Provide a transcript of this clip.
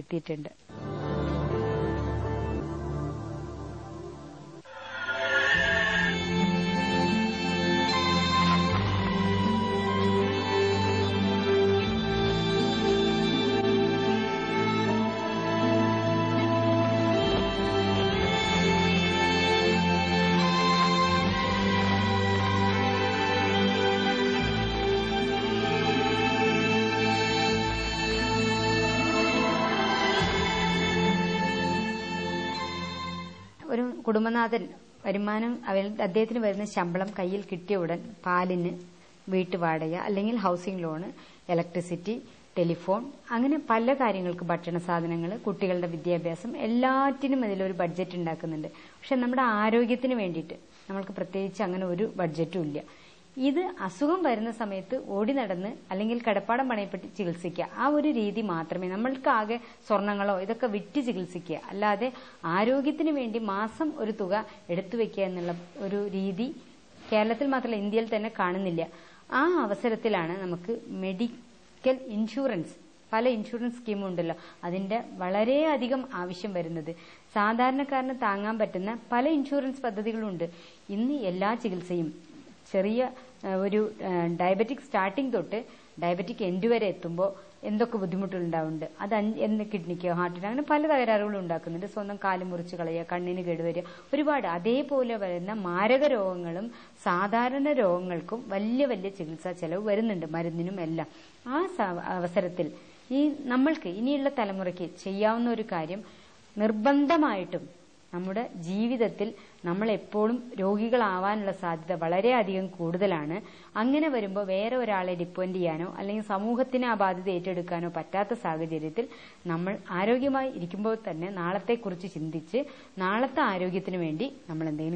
എത്തിയിട്ടുണ്ട്. ഒരു കുടുംബനാഥൻ വരുമാനം അദ്ദേഹത്തിന് വരുന്ന ശമ്പളം കയ്യിൽ കിട്ടിയ ഉടൻ പാലിന് വീട്ടുവാടക അല്ലെങ്കിൽ ഹൗസിംഗ് ലോണ്, ഇലക്ട്രിസിറ്റി, ടെലിഫോൺ, അങ്ങനെ പല കാര്യങ്ങൾക്ക്, ഭക്ഷണ സാധനങ്ങൾ, കുട്ടികളുടെ വിദ്യാഭ്യാസം, എല്ലാറ്റിനും അതിലൊരു ബഡ്ജറ്റ് ഉണ്ടാക്കുന്നുണ്ട്. പക്ഷെ നമ്മുടെ ആരോഗ്യത്തിന് വേണ്ടിയിട്ട് നമ്മൾക്ക് പ്രത്യേകിച്ച് അങ്ങനെ ഒരു ബഡ്ജറ്റും ഇല്ല. ഇത് അസുഖം വരുന്ന സമയത്ത് ഓടി നടന്ന് അല്ലെങ്കിൽ കിടപ്പാടം പണയപ്പെട്ട് ചികിത്സിക്കുക, ആ ഒരു രീതി മാത്രമേ നമ്മൾക്ക്. ആകെ സ്വർണങ്ങളോ ഇതൊക്കെ വിറ്റ് ചികിത്സിക്കുക, അല്ലാതെ ആരോഗ്യത്തിന് വേണ്ടി മാസം ഒരു തുക എടുത്തു വെക്കുക എന്നുള്ള ഒരു രീതി കേരളത്തിൽ മാത്രമല്ല ഇന്ത്യയിൽ തന്നെ കാണുന്നില്ല. ആ അവസരത്തിലാണ് നമുക്ക് മെഡിക്കൽ ഇൻഷുറൻസ്, പല ഇൻഷുറൻസ് സ്കീമും ഉണ്ടല്ലോ, അതിന്റെ വളരെയധികം ആവശ്യം വരുന്നത്. സാധാരണക്കാരന് താങ്ങാൻ പറ്റുന്ന പല ഇൻഷുറൻസ് പദ്ധതികളുണ്ട്. ഇന്ന് എല്ലാ ചികിത്സയും ചെറിയ ഒരു ഡയബറ്റിക് സ്റ്റാർട്ടിംഗ് തൊട്ട് ഡയബറ്റിക് എൻഡ് വരെ എത്തുമ്പോൾ എന്തൊക്കെ ബുദ്ധിമുട്ടുകളുണ്ടാവുന്നുണ്ട്. അത് കിഡ്നിക്കോ ഹാർട്ടിനോ അങ്ങനെ പല തകരാറുകളും ഉണ്ടാക്കുന്നുണ്ട്. സ്വന്തം കാല് മുറിച്ച് കളയുക, കണ്ണിന് കേടുവരിക, ഒരുപാട്. അതേപോലെ വരുന്ന മാരക രോഗങ്ങളും സാധാരണ രോഗങ്ങൾക്കും വലിയ വലിയ ചികിത്സാ ചെലവ് വരുന്നുണ്ട്, മരുന്നിനും എല്ലാം. ആ അവസരത്തിൽ നമ്മൾക്ക് ഇനിയുള്ള തലമുറയ്ക്ക് ചെയ്യാവുന്ന ഒരു കാര്യം, നിർബന്ധമായിട്ടും നമ്മുടെ ജീവിതത്തിൽ നമ്മൾ എപ്പോഴും രോഗികളാവാനുള്ള സാധ്യത വളരെയധികം കൂടുതലാണ്. അങ്ങനെ വരുമ്പോൾ വേറെ ഒരാളെ ഡിപ്പെൻഡ് ചെയ്യാനോ അല്ലെങ്കിൽ സമൂഹത്തിന് ആ ബാധ്യത ഏറ്റെടുക്കാനോ പറ്റാത്ത സാഹചര്യത്തിൽ നമ്മൾ ആരോഗ്യമായി ഇരിക്കുമ്പോൾ തന്നെ നാളത്തെക്കുറിച്ച് ചിന്തിച്ച് നാളത്തെ ആരോഗ്യത്തിന് വേണ്ടി നമ്മൾ എന്തെങ്കിലും